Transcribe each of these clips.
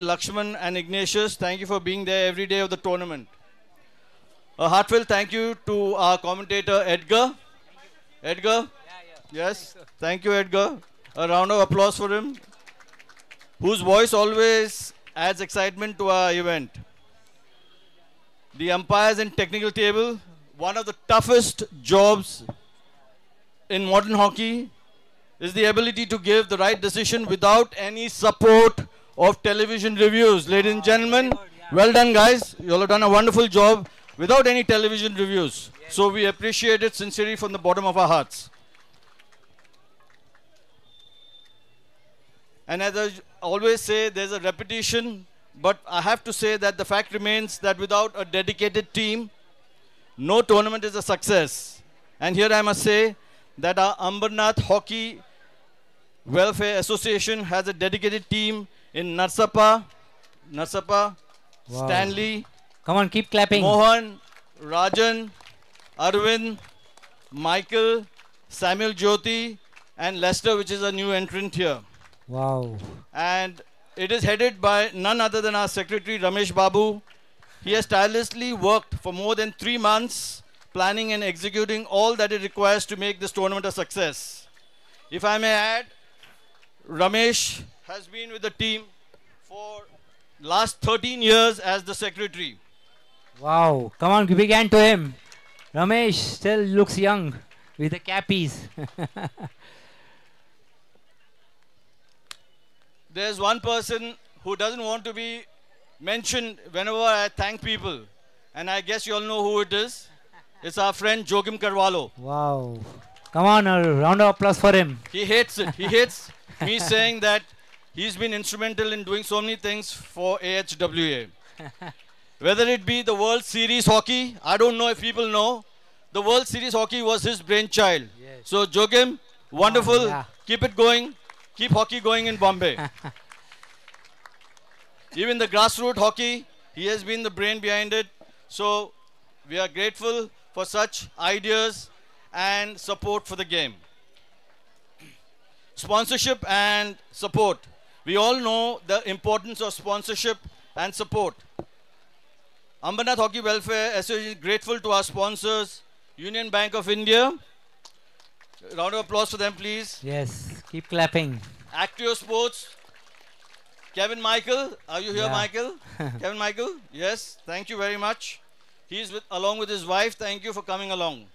Lakshman and Ignatius, thank you for being there every day of the tournament. A heartfelt thank you to our commentator Edgar. Edgar, yes, thank you Edgar. A round of applause for him, whose voice always adds excitement to our event. The umpires and technical table, one of the toughest jobs in modern hockey is the ability to give the right decision without any support of television reviews. Ladies and gentlemen, well done guys. You all have done a wonderful job without any television reviews. So we appreciate it sincerely from the bottom of our hearts. And as I always say, there's a repetition, but I have to say that the fact remains that without a dedicated team, no tournament is a success. And here I must say that our Ambernath Hockey Welfare Association has a dedicated team in Narsapa, Wow. Stanley, Come on, keep clapping. Mohan, Rajan, Arvind, Michael, Samuel Jyoti, and Lester, which is a new entrant here. Wow. And it is headed by none other than our secretary, Ramesh Babu. He has tirelessly worked for more than 3 months, planning and executing all that it requires to make this tournament a success. If I may add, Ramesh has been with the team for last 13 years as the secretary. Wow. Come on, big hand to him. Ramesh still looks young with the cappies. There's one person who doesn't want to be mentioned whenever I thank people. And I guess you all know who it is. It's our friend Jogim Karwalo. Wow. Come on, a round of applause for him. He hates it. He hates me saying that he's been instrumental in doing so many things for AHWA. Whether it be the World Series hockey, I don't know if people know, the World Series hockey was his brainchild. Yes. So Jogim, wonderful. Yeah. Keep it going. Keep hockey going in Bombay. Even the grassroots hockey, he has been the brain behind it. So we are grateful for such ideas and support for the game. Sponsorship and support. We all know the importance of sponsorship and support. Ambernath Hockey Welfare Association is grateful to our sponsors, Union Bank of India. Round of applause for them, please. Yes, keep clapping. Actio Sports. Kevin Michael, are you here, Yeah. Michael? Kevin Michael, yes, thank you very much. He's along with his wife. Thank you for coming along.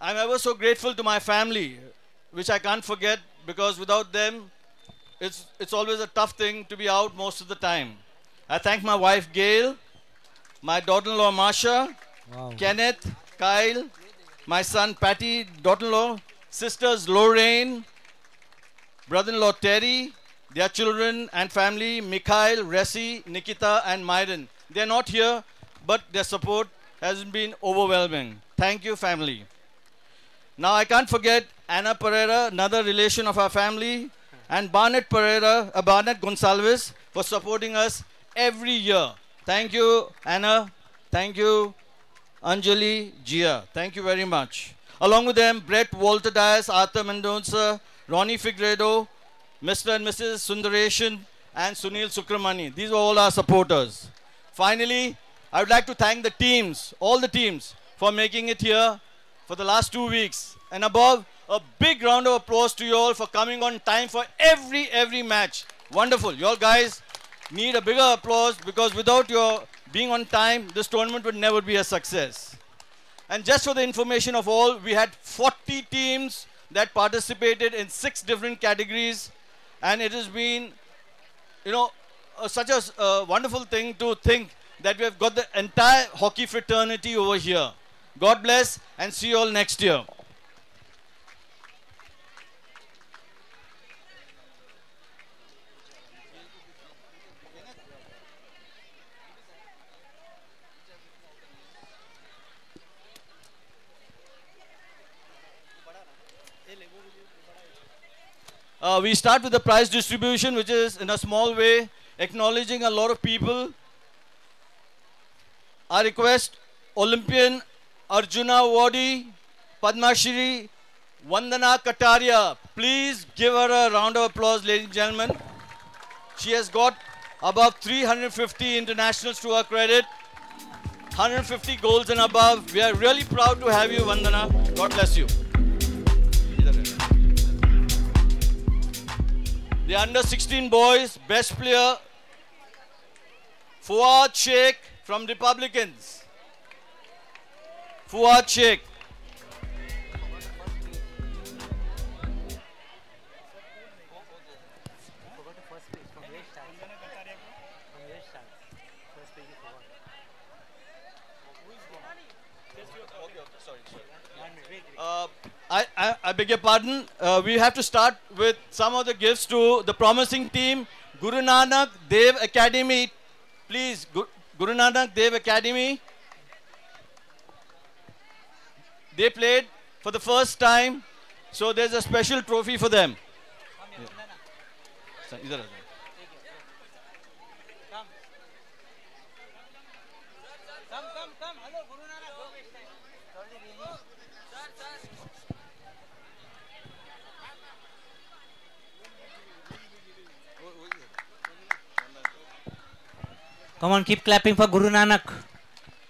I'm ever so grateful to my family, which I can't forget because without them, it's always a tough thing to be out most of the time. I thank my wife Gail, my daughter-in-law Masha, Wow. Kenneth, Kyle, my son Patty, daughter-in-law, sisters Lorraine, brother-in-law Terry, their children and family, Mikhail, Resi, Nikita, and Myron. They're not here, but their support has been overwhelming. Thank you, family. Now, I can't forget Anna Pereira, another relation of our family, and Barnett Pereira, Barnett Gonsalves, for supporting us every year. Thank you, Anna. Thank you, Anjali, Gia. Thank you very much. Along with them, Brett Walter Dias, Arthur Mendoza, Ronnie Figredo, Mr. and Mrs. Sundareshan, and Sunil Sukramani. These are all our supporters. Finally, I would like to thank the teams, all the teams, for making it here for the last 2 weeks. And above, a big round of applause to you all for coming on time for every match. Wonderful. You all guys need a bigger applause because without your being on time, this tournament would never be a success. And just for the information of all, we had 40 teams that participated in 6 different categories. And it has been, such a wonderful thing to think that we have got the entire hockey fraternity over here. God bless and see you all next year. We start with the prize distribution, which is in a small way acknowledging a lot of people. I request Olympian Arjuna Wadi, Padma Shri Vandana Kataria. Please give her a round of applause, ladies and gentlemen. She has got above 350 internationals to her credit. 150 goals and above. We are really proud to have you, Vandana. God bless you. The under 16 boys, best player, Fuad Sheikh from Republicans. Fuad Sheikh. I beg your pardon. We have to start with some of the gifts to the promising team. Guru Nanak Dev Academy. Please, Guru Nanak Dev Academy. They played for the first time, so there's a special trophy for them. Yeah. Come on, keep clapping for Guru Nanak.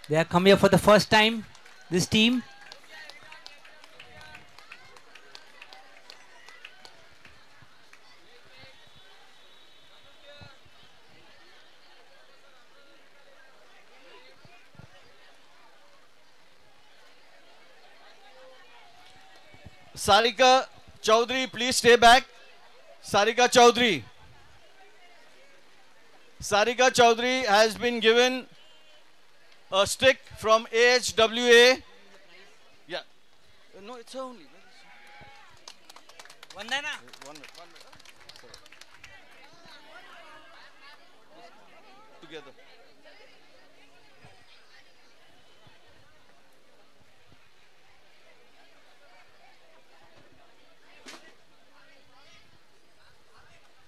They have come here for the first time, this team. Sarika Chaudhary, please stay back. Sarika Chaudhary. Sarika Chaudhary has been given a stick from AHWA. Yeah. No, it's her only. Vandana. One minute. Sorry. Together.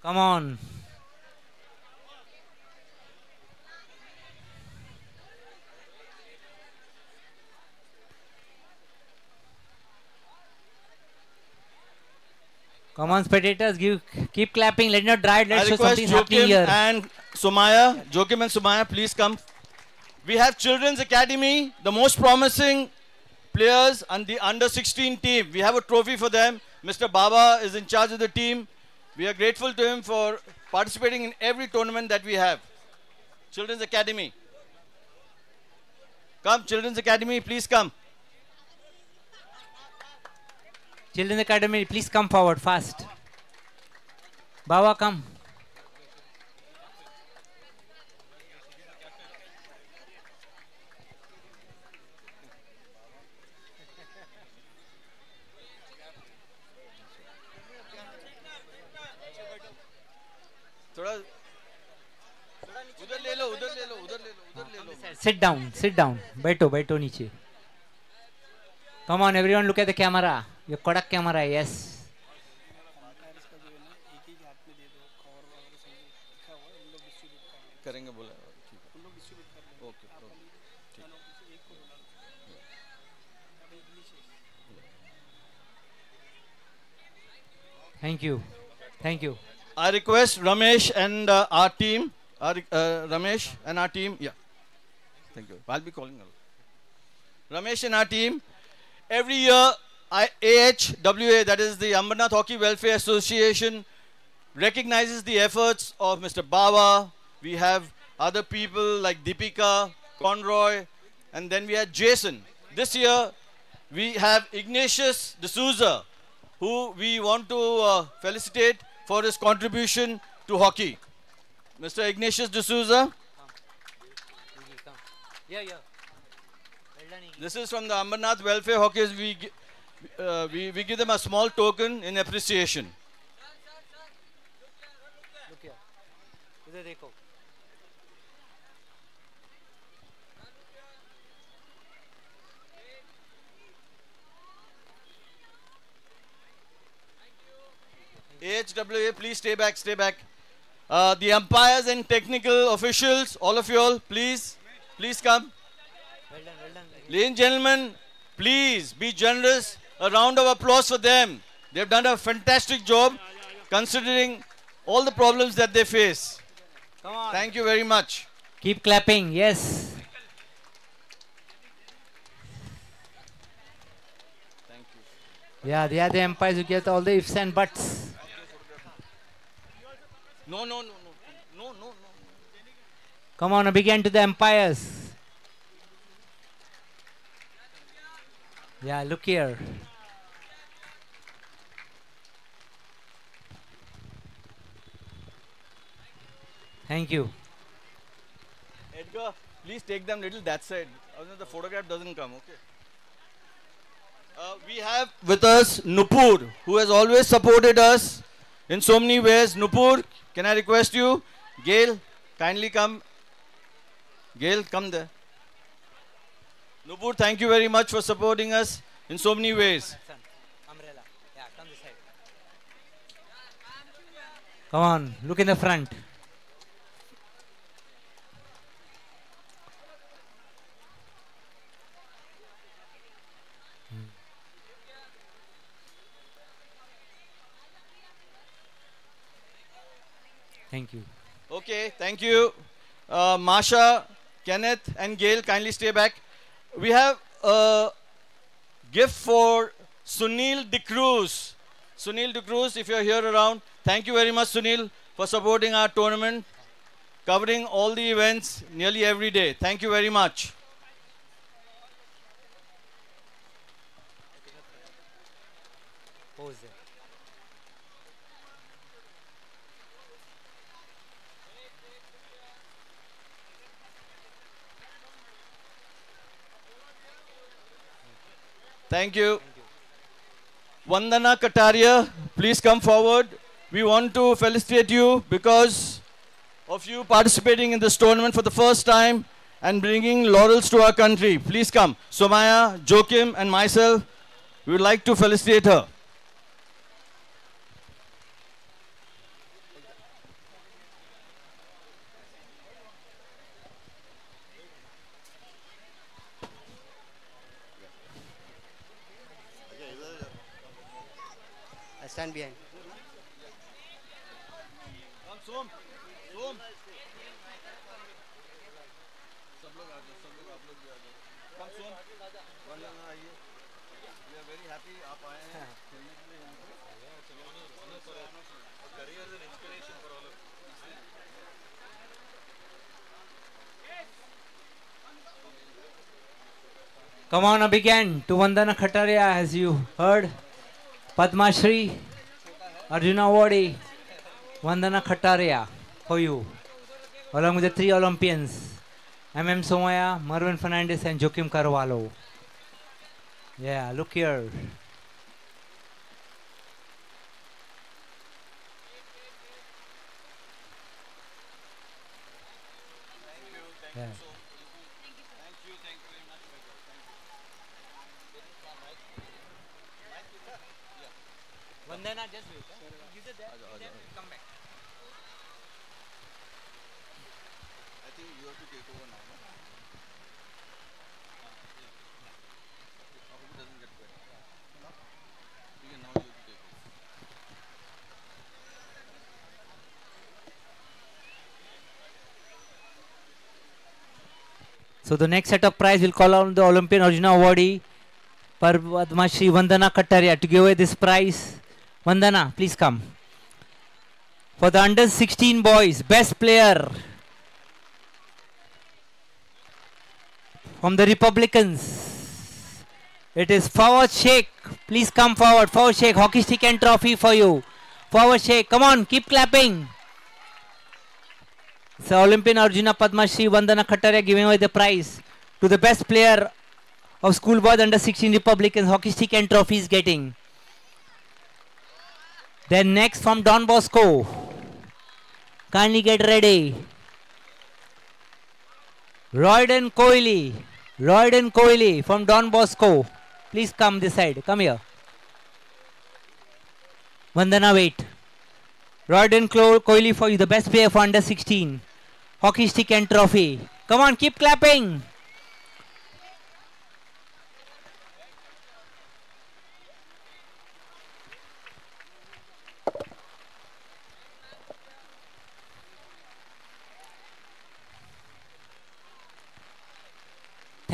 Come on. Come on, spectators, keep clapping. Let not dry. Let's show something happening here. And Sumaya, Joachim and Sumaya, please come. We have Children's Academy, the most promising players and the under 16 team. We have a trophy for them. Mr. Baba is in charge of the team. We are grateful to him for participating in every tournament that we have. Children's Academy. Come, Children's Academy, please come. Children's Academy, please come forward fast. Baba, come. Sit down, sit down. Baito, baito niche. Come on, everyone, look at the camera. Your Kodak camera, yes. Thank you. Thank you. I request Ramesh and our team. Ramesh and our team. Yeah. Thank you. I'll be calling her. Ramesh and our team. Every year, AHWA, that is the Ambernath Hockey Welfare Association, recognizes the efforts of Mr. Bawa. We have other people like Deepika, Conroy, and then we had Jason. This year, we have Ignatius D'Souza, who we want to felicitate for his contribution to hockey. Mr. Ignatius D'Souza. Yeah. This is from the Ambernath Welfare Hockey. We give them a small token in appreciation. Look here. Idhar dekho. AHWA, please stay back, stay back. The umpires and technical officials, all of you all, please come. Well done. Ladies and gentlemen, please be generous. A round of applause for them. They've done a fantastic job considering all the problems that they face. Come on. Thank you very much. Keep clapping. Yes. Thank you. Yeah, they are the umpires who get all the ifs and buts. No, no, no, no, no, no, no. Come on, a big hand to the umpires. Yeah, look here. Thank you. Edgar, please take them little that side. Otherwise the photograph doesn't come, okay? We have with us Nupur, who has always supported us in so many ways. Nupur, can I request you? Gail, kindly come. Gail, come there. Nupur, thank you very much for supporting us in so many ways. Umbrella. Yeah, come this side. Come on, look in the front. Thank you. Okay, thank you. Masha, Kenneth, and Gail, kindly stay back. We have a gift for Sunil De Cruz. Sunil De Cruz, if you're here around, thank you very much, Sunil, for supporting our tournament, covering all the events nearly every day. Thank you very much. Pose there. Thank you. Vandana Kataria, please come forward. We want to felicitate you because of you participating in this tournament for the first time and bringing laurels to our country. Please come. Somaya, Joachim, and myself, we would like to felicitate her. I stand behind. Come, Som. Som. Come, Som. वंदना आइए. We are very happy आप आए हैं. Career is an inspiration for all of us. Come on, a big hand to Vandana Khataria, as you heard. Padma Shri, Arjuna Awardee, Vandana Khataria for you, along with the 3 Olympians, MM Somaya, Marvin Fernandez, and Joachim Carvalho. Yeah, look here. Yeah. Vandana, just wait. Give it there. Come back. I think you have to take over now. No? I hope it doesn't get wet. Okay, now you have to take over. So the next set of prize will call on the Olympian Arjuna Awardee, Padma Shri Vandana Khataria, to give away this prize. Vandana, please come. For the under 16 boys, best player from the Republicans, it is Fawad Sheikh. Please come forward. Fawad Sheikh, hockey stick and trophy for you. Fawad Sheikh, come on, keep clapping. So Olympian Arjuna Padma Shri Vandana Khataria giving away the prize to the best player of schoolboys under 16 Republicans, hockey stick and trophies getting. Then next from Don Bosco, kindly get ready. Royden Kohli from Don Bosco, please come this side, come here. Vandana, wait. Royden Kohli for you, the best player for under 16, hockey stick and trophy. Come on, keep clapping.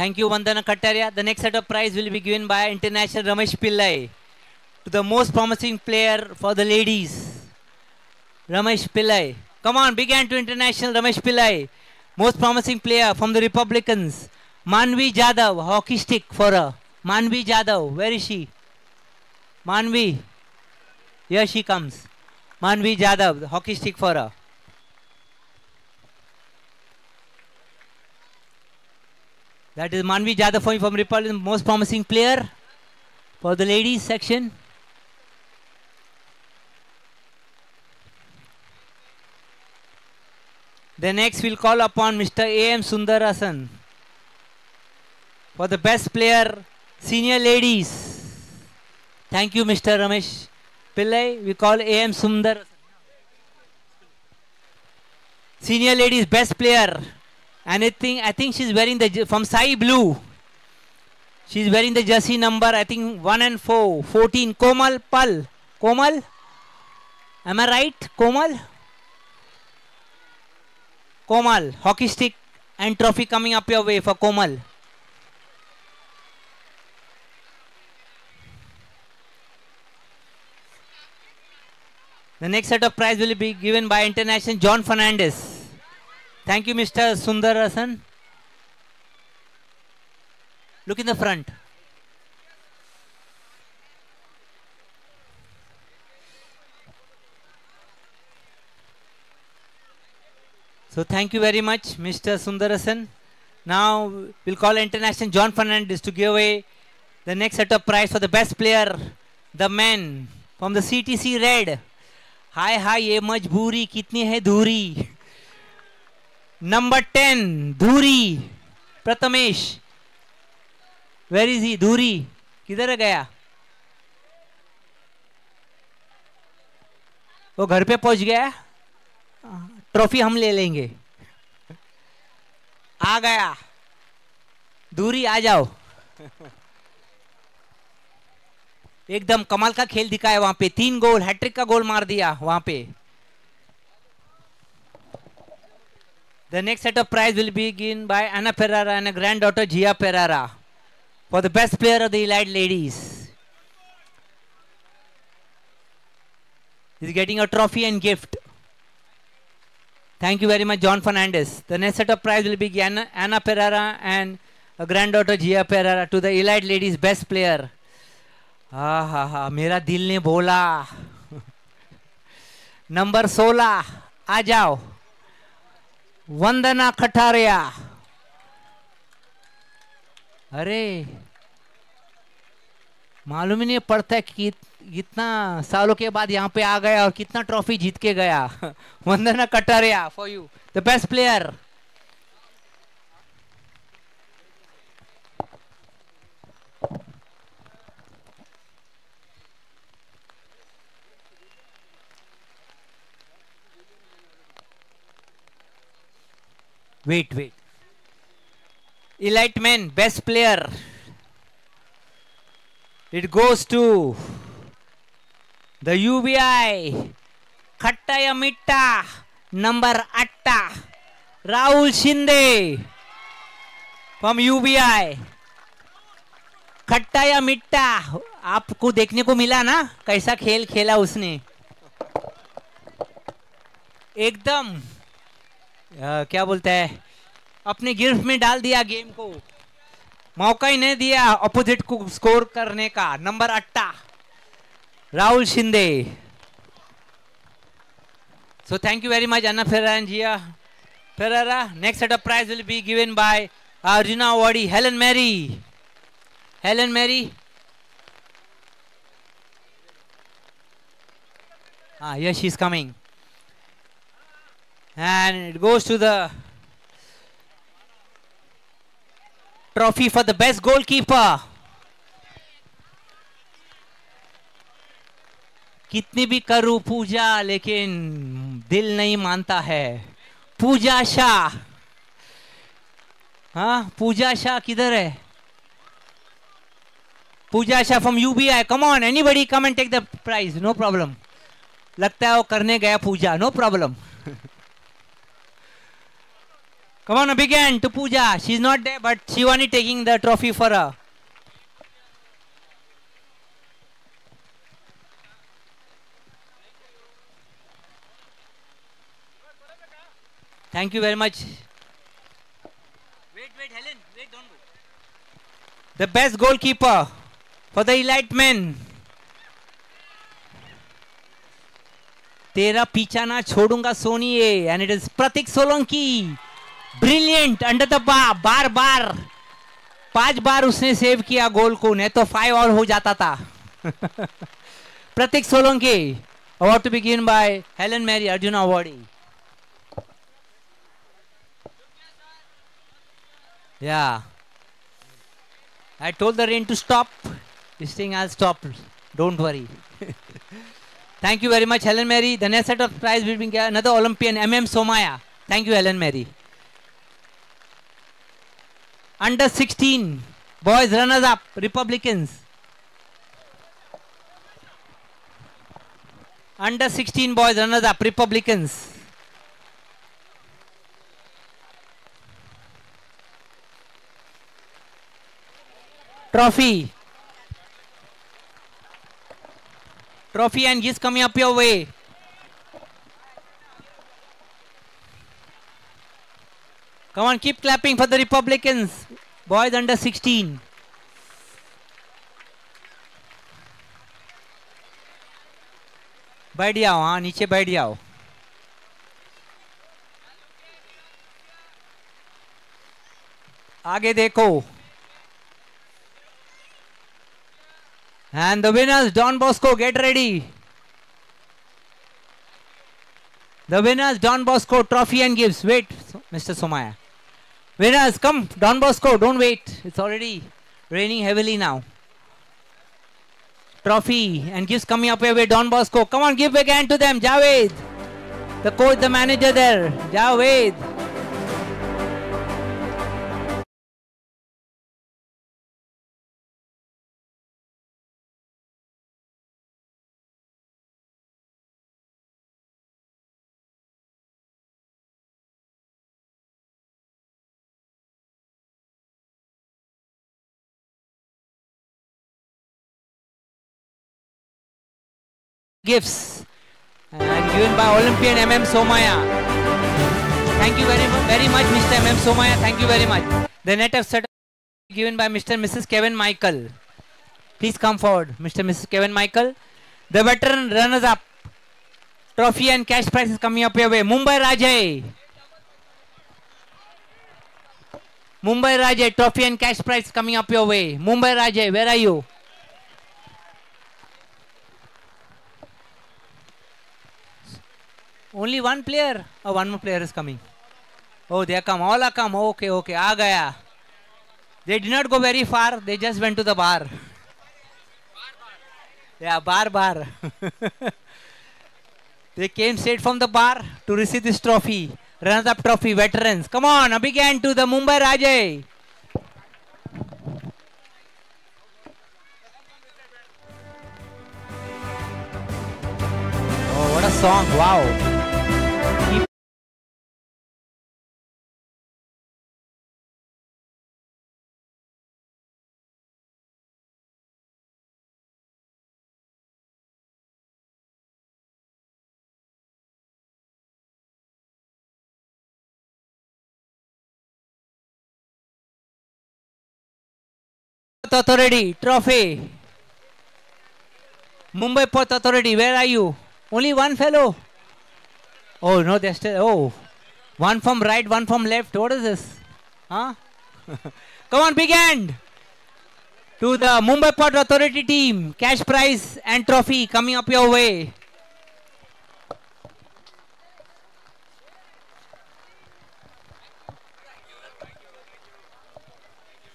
Thank you, Vandana Kataria. The next set of prize will be given by International Ramesh Pillai to the most promising player for the ladies. Ramesh Pillai. Come on, big hand to International Ramesh Pillai. Most promising player from the Republicans. Manvi Jadhav, hockey stick for her. Manvi Jadhav, where is she? Manvi. Here she comes. Manvi Jadhav, hockey stick for her. That is Manvi Jadhav from Republican, most promising player for the ladies section. The next we'll call upon Mr. A.M. Sundarasan for the best player, senior ladies. Thank you, Mr. Ramesh Pillai. We call A.M. Sundarasan. Senior ladies best player. And I think she's wearing the from Sai Blue. She's wearing the jersey number, I think 1 and 4, 14. Komal Pal. Komal? Am I right? Komal? Komal. Hockey stick and trophy coming up your way for Komal. The next set of prize will be given by International John Fernandez. Thank you, Mr. Sundarasan. Look in the front. So thank you very much, Mr. Sundarasan. Now we'll call International John Fernandez to give away the next set of prize for the best player, the men from the CTC Red. Hi, hi, ye majboori kitni hai dhuri. Number 10, Dhuri, Prathamesh. Where is he? Dhuri. किधर गया? वो घर पे पहुंच गया? Trophy हम ले लेंगे. आ गया. धूरी आ जाओ. एकदम कमाल का खेल दिखाया वहां पे. 3 गोल, हैट्रिक का गोल मार दिया वहां पे. The next set of prize will be given by Anna Ferrara and a granddaughter Gia Ferrara for the best player of the elite ladies. He's getting a trophy and gift. Thank you very much, John Fernandez. The next set of prize will be given Anna Ferrara and a granddaughter Gia Ferrara to the elite ladies best player. Ha ha ha, मेरा दिल ने बोला. Number 16, आ जाओ. वंदना खटारिया. अरे मालूम ही नहीं पड़ता है कि कितना सालों के बाद यहाँ पे आ गया और कितना ट्रॉफी जीत के गया. Vandana Kataria for you, the best player. Wait. Elite men, best player. It goes to the UBI. Khatta ya mitta, number 8. Rahul Shinde from UBI. खट्टा या मिट्टा आपको देखने को मिला ना कैसा खेल खेला उसने. एकदम क्या बोलता है, अपने गिरफ्त में डाल दिया गेम को. मौका ही नहीं दिया अपोजिट को स्कोर करने का. Number 8, Rahul Shinde. So thank you very much, Anna Ferrara and Gia Ferrara. Next set of prize will be given by Arjuna Awardee Helen Mary. Helen Mary. Yes, she's coming. And it goes to the trophy for the best goalkeeper. कितनी भी करूं पूजा लेकिन दिल नहीं मानता है. पूजा शाह. हाँ, पूजा शाह किधर है? पूजा Shah from UBI. Come on, anybody come and take the prize. No problem. लगता है वो करने गया पूजा. No problem. Come on, a big hand to Pooja. She's not there, but Shivani taking the trophy for her. Thank you very much. Wait, Helen. Wait, don't go. The best goalkeeper for the elite men. तेरा पीछा ना छोड़ूंगा सोनिए, and it is Pratik Solanki. Brilliant under the bar, बार 5 बार उसने save किया गोल को, नहीं तो 5 और हो जाता था. Pratik Solanki, award to be given by Helen Mary Arjuna Awardee. Yeah. I told the rain to stop. This thing I'll stop. Don't worry. Thank you very much, Helen Mary. The next set of prize will be another Olympian, MM Somaya. Thank you, Helen Mary. Under 16, boys runners up, Republicans. Under 16 boys runners up, Republicans. Trophy and gifts coming up your way. Come on, keep clapping for the Republicans. Boys under 16. बैठ जाओ, हाँ नीचे बैठ जाओ. आगे देखो. And the winners, Don Bosco, get ready. The winners, Don Bosco, trophy and gifts. Wait, Mr. Somaya. Winners, come, Don Bosco, don't wait. It's already raining heavily now. Trophy and gifts coming up your way, Don Bosco. Come on, give a hand to them. Javed, the coach, the manager there. Javed. Gifts and given by Olympian MM Somaya. Thank you very much, Mr. MM Somaya. Thank you very much. The net of set given by Mr. and Mrs. Kevin Michael. Please come forward, Mr. and Mrs. Kevin Michael. The veteran runners up. Trophy and cash prize is coming up your way. Mumbai Rajay. Mumbai Rajay, trophy and cash prize coming up your way. Mumbai Rajay, where are you? Only one player? Oh, one more player is coming. Oh, they are come. All are come. Okay, okay. आ गया. They did not go very far. They just went to the bar. Yeah, bar. They came straight from the bar to receive this trophy. Runners-up trophy, veterans. Come on, a big hand to the Mumbai Rajay. Oh, what a song. Wow. Authority trophy. Mumbai Port Authority, where are you? Only one fellow. Oh no, there's still. Oh, one from right, one from left. What is this? Huh? Come on, big hand to the Mumbai Port Authority team. Cash prize and trophy coming up your way.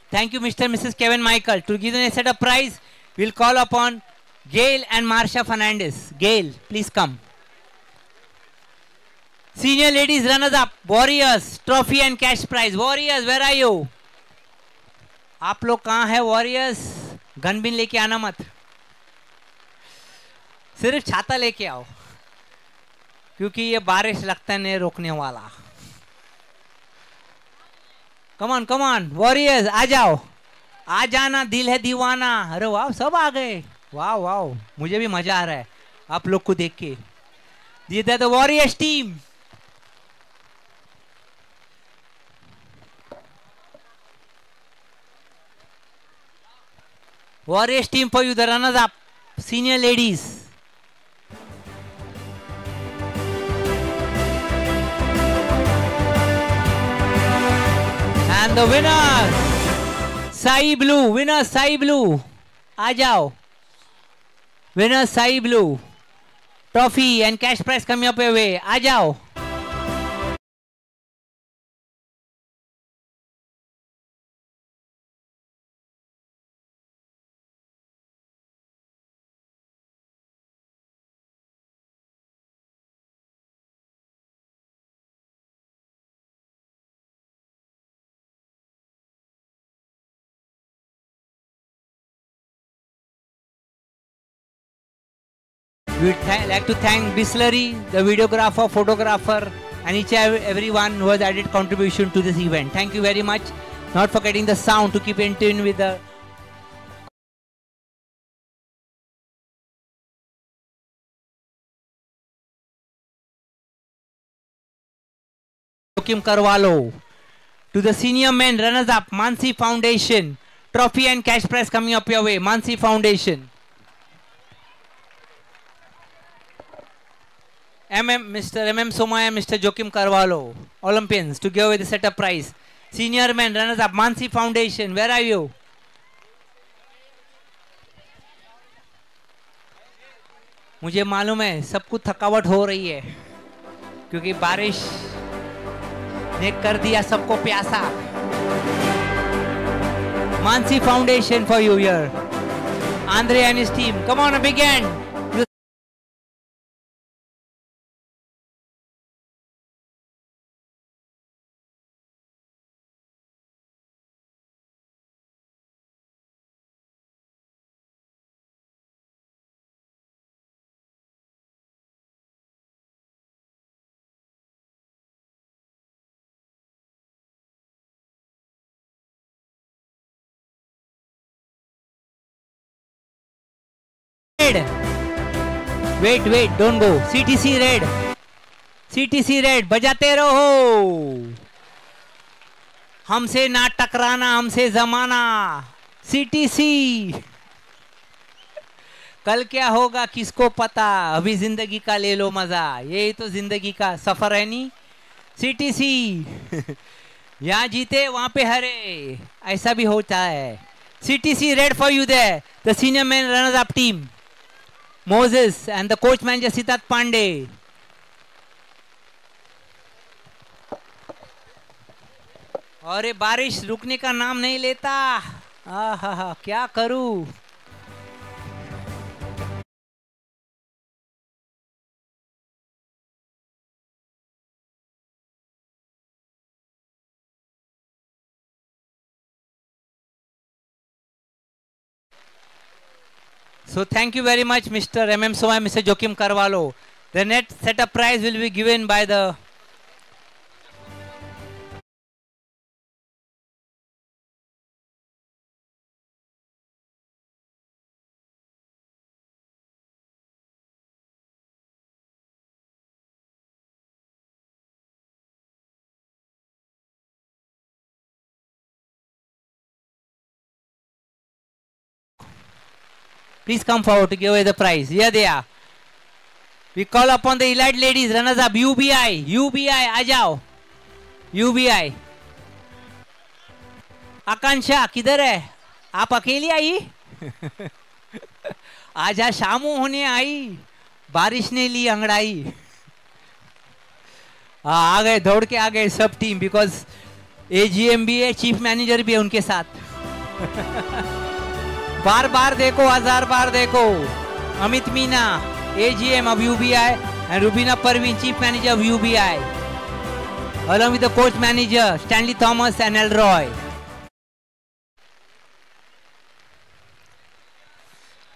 Thank you, Mr. and Mrs. Kevin Michael. To give them a set of prize, we'll call upon Gail and Marsha Fernandez. Gail, please come. Senior ladies runners up, Warriors, trophy and cash prize. Warriors, where are you? आप लोग कहाँ हैं Warriors? Gun बिन लेके आना मत. सिर्फ छाता लेके आओ, क्योंकि ये बारिश लगता है नहीं रोकने वाला. कम ऑन वॉरियर्स, आ जाओ, आ जाना, दिल है दीवाना। अरे वाह, सब आ गए, वाह वाह, मुझे भी मजा आ रहा है आप लोग को देख के। This is the warriors team. Warriors team for you, the runners up, senior ladies. And the winners, Sai Blue, winners Sai Blue, आ जाओ, winners Sai Blue, trophy and cash prize coming up your way, आ जाओ। We would like to thank Bisleri, the videographer, photographer, and each and everyone who has added contribution to this event. Thank you very much. Not forgetting the sound to keep in tune with the Joaquim Carvalho. To the senior men runners-up, Mansi Foundation, trophy and cash prize coming up your way, Mansi Foundation. Mr. M.M. Somaya, Mr. Joaquim Carvalho, Olympians, to give away the setup prize. Senior men runners-up, Mansi Foundation, where are you? मुझे मालूम है सबको थकावट हो रही है क्योंकि बारिश ने कर दिया सबको प्यासा। Mansi Foundation for you here. Andre and his team, come on, a big hand. Wait, don't go. CTC red. CTC red, बजाते रहो। हमसे ना टकराना, हमसे जमाना। CTC। कल क्या होगा किसको पता, अभी जिंदगी का ले लो मजा, यही तो जिंदगी का सफर है नी। CTC। यहाँ जीते वहां पे हरे, ऐसा भी होता है। CTC red for you there. The senior men runners up team. Moses and the coach manager Siddharth Pandey. और ये बारिश रुकने का नाम नहीं लेता। आहा, क्या करूं। So thank you very much, Mr. M.M. Somaya, Mr. Joaquim Carvalho. The net setup prize will be given by the Please come forward to give away the prize. Here they are. We call upon the elite ladies, runners up, UBI, आ जाओ, UBI. आकांक्षा किधर है, आप अकेली आई? आज शामू होने आई, बारिश ने ली अंगड़ाई। आ गए, दौड़ के आ गए सब टीम, बिकॉज AGM भी है, चीफ मैनेजर भी है उनके साथ। बार बार देखो, 1000 बार देखो। Amit Meena, AGM of UBI, and Rubina Parveen, chief manager of UBI, along with the coach manager Stanley Thomas and Elroy.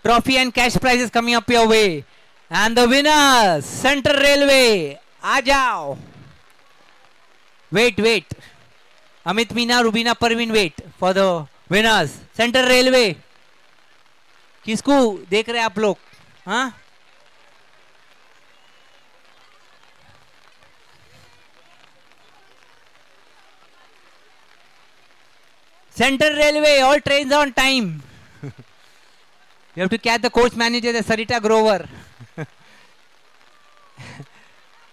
Trophy and cash prizes coming up your way, and the winners, Central Railway, आ जाओ। Wait, Amit Meena, Rubina Parveen wait for the winners. Central Railway. किसको देख रहे हैं आप लोग? हाँ? Central Railway, all trains are on time. You have to catch the coach manager, the Sarita Grover.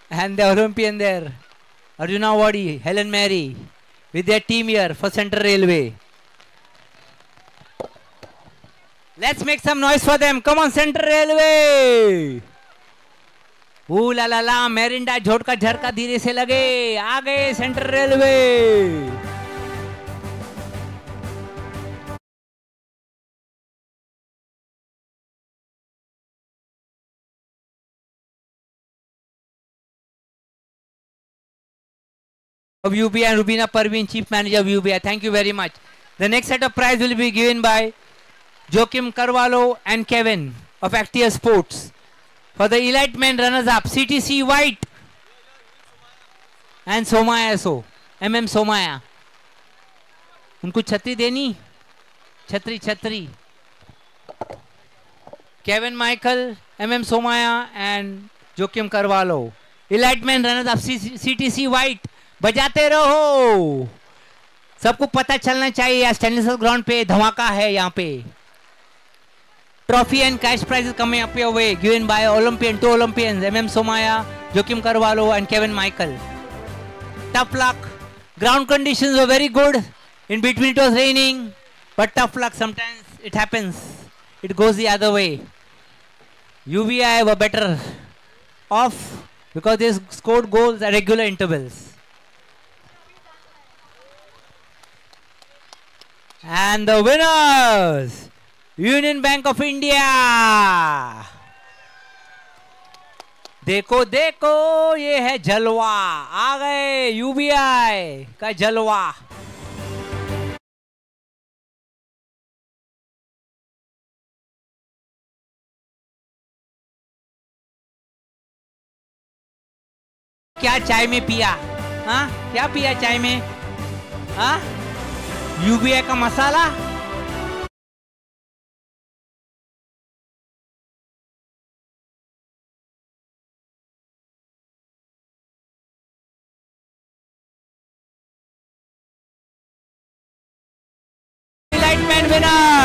And the Olympian there, Arjuna Wadi, Helen Mary, with their team here for Central Railway. Let's make some noise for them. Come on, Central Railway. Ooh la la la, Merinda झोटका झरका धीरे से लगे. आ गए Central Railway. Of UBI and Rubina Parveen, Chief Manager of UBI. Thank you very much. The next set of prize will be given by Joachim Carvalho and Kevin of Actia Sports. For the elite men runners-up, CTC White and Somaya So, MM Somaya. उनको छतरी देनी, छतरी. Kevin Michael, MM Somaya and Joachim Carvalho. Elite men runners-up, CTC White. बजाते रहो. सबको पता चलना चाहिए आज टेनिस ग्राउंड पे धमाका है यहाँ पे. Trophy and cash prizes coming up your way, given by two Olympians, MM Somaya, Joachim Carvalho and Kevin Michael. Tough luck. Ground conditions were very good. In between it was raining, but tough luck. Sometimes it happens. It goes the other way. UBI were better off because they scored goals at regular intervals. And the winners, Union Bank of India. देखो देखो ये है जलवा. आ गए UBI का जलवा. क्या चाय में पिया? हाँ, क्या पिया चाय में? हाँ, यूबीआई का मसाला. Enlightenment winner